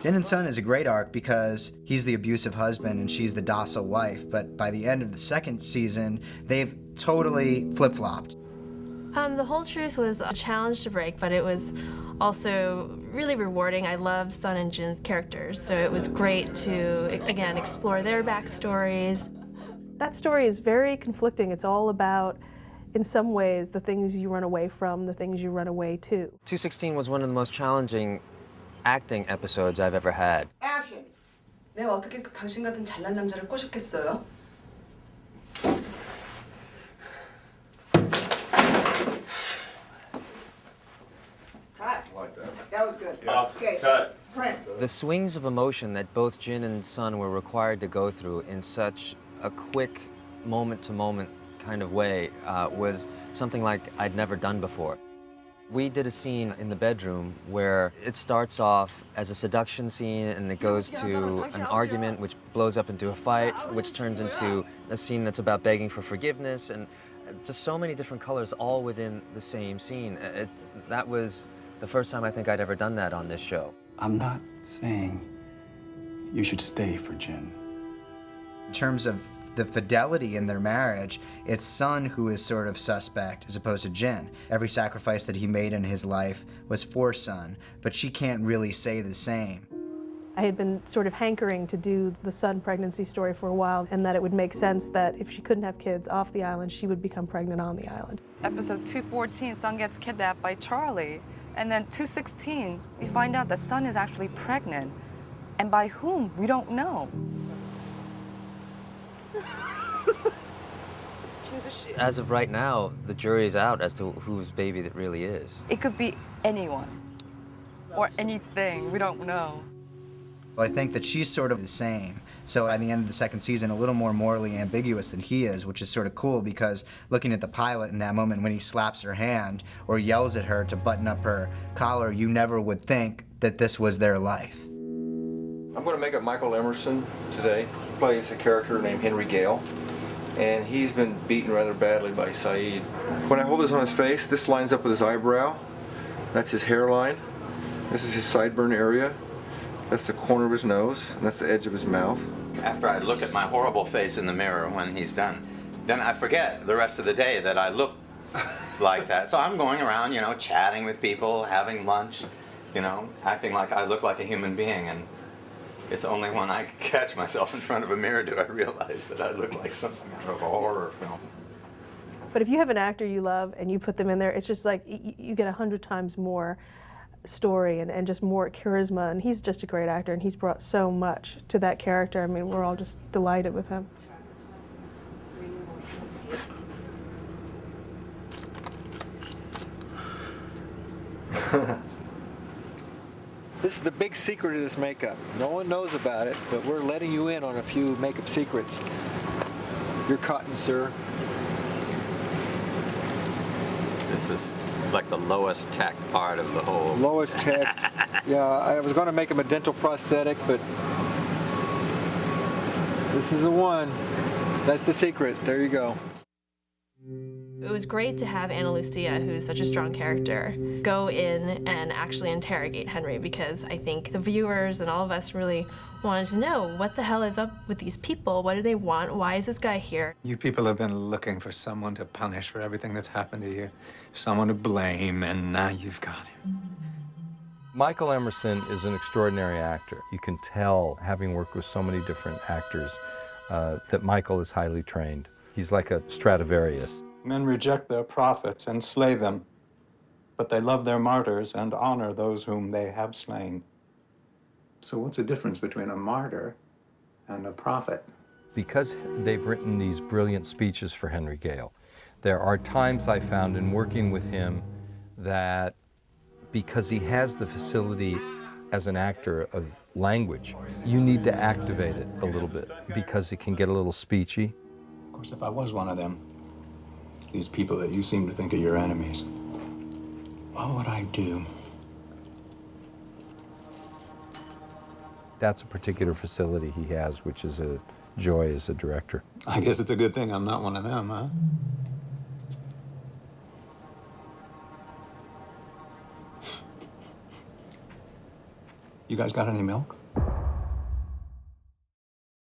Jin and Sun is a great arc because he's the abusive husband and she's the docile wife, but by the end of the second season, they've totally flip-flopped. The whole truth was a challenge to break, but it was also really rewarding. I love Sun and Jin's characters, so it was great to, again, explore their backstories. That story is very conflicting. It's all about, in some ways, the things you run away from, the things you run away to. 216 was one of the most challenging acting episodes I've ever had. Action! 내가 어떻게 당신 같은 잘난 남자를 꼬셨겠어요? Cut. Like that. That was good. Yeah. Okay. Cut. Print. The swings of emotion that both Jin and Sun were required to go through in such a quick, moment-to-moment kind of way was something like I'd never done before. We did a scene in the bedroom where it starts off as a seduction scene and it goes to an argument which blows up into a fight, which turns into a scene that's about begging for forgiveness, and just so many different colors all within the same scene. That was the first time I think I'd ever done that on this show. I'm not saying you should stay for Jin. In terms of the fidelity in their marriage, it's Sun who is sort of suspect as opposed to Jin. Every sacrifice that he made in his life was for Sun, but she can't really say the same. I had been sort of hankering to do the Sun pregnancy story for a while, and that it would make sense that if she couldn't have kids off the island, she would become pregnant on the island. Episode 214, Sun gets kidnapped by Charlie. And then 216, we find out that Sun is actually pregnant. And by whom? We don't know. As of right now, the jury is out as to whose baby it really is. It could be anyone or anything. We don't know. Well, I think that she's sort of the same. So at the end of the second season, a little more morally ambiguous than he is, which is sort of cool because looking at the pilot in that moment when he slaps her hand or yells at her to button up her collar, you never would think that this was their life. I'm going to make up Michael Emerson today. He plays a character named Henry Gale, and he's been beaten rather badly by Saeed. When I hold this on his face, this lines up with his eyebrow. That's his hairline. This is his sideburn area. That's the corner of his nose, and that's the edge of his mouth. After I look at my horrible face in the mirror when he's done, then I forget the rest of the day that I look like that. So I'm going around, you know, chatting with people, having lunch, you know, acting like I look like a human being. And it's only when I catch myself in front of a mirror do I realize that I look like something out of a horror film. But if you have an actor you love and you put them in there, it's just like you get 100 times more story and just more charisma, and he's just a great actor and he's brought so much to that character. I mean, we're all just delighted with him. This is the big secret of this makeup. No one knows about it, but we're letting you in on a few makeup secrets. You're cotton, sir. This is like the lowest tech part of the whole. Lowest tech. Yeah, I was going to make him a dental prosthetic, but this is the one. That's the secret. There you go. It was great to have Ana Lucia, who's such a strong character, go in and actually interrogate Henry, because I think the viewers and all of us really wanted to know what the hell is up with these people. What do they want? Why is this guy here? You people have been looking for someone to punish for everything that's happened to you, someone to blame, and now you've got him. Michael Emerson is an extraordinary actor. You can tell, having worked with so many different actors, that Michael is highly trained. He's like a Stradivarius. Men reject their prophets and slay them, but they love their martyrs and honor those whom they have slain. So what's the difference between a martyr and a prophet? Because they've written these brilliant speeches for Henry Gale, there are times I found in working with him that because he has the facility as an actor of language, you need to activate it a little bit because it can get a little speechy. Of course, if I was one of them, these people that you seem to think are your enemies, what would I do? That's a particular facility he has, which is a joy as a director. I guess it's a good thing I'm not one of them, huh? You guys got any milk?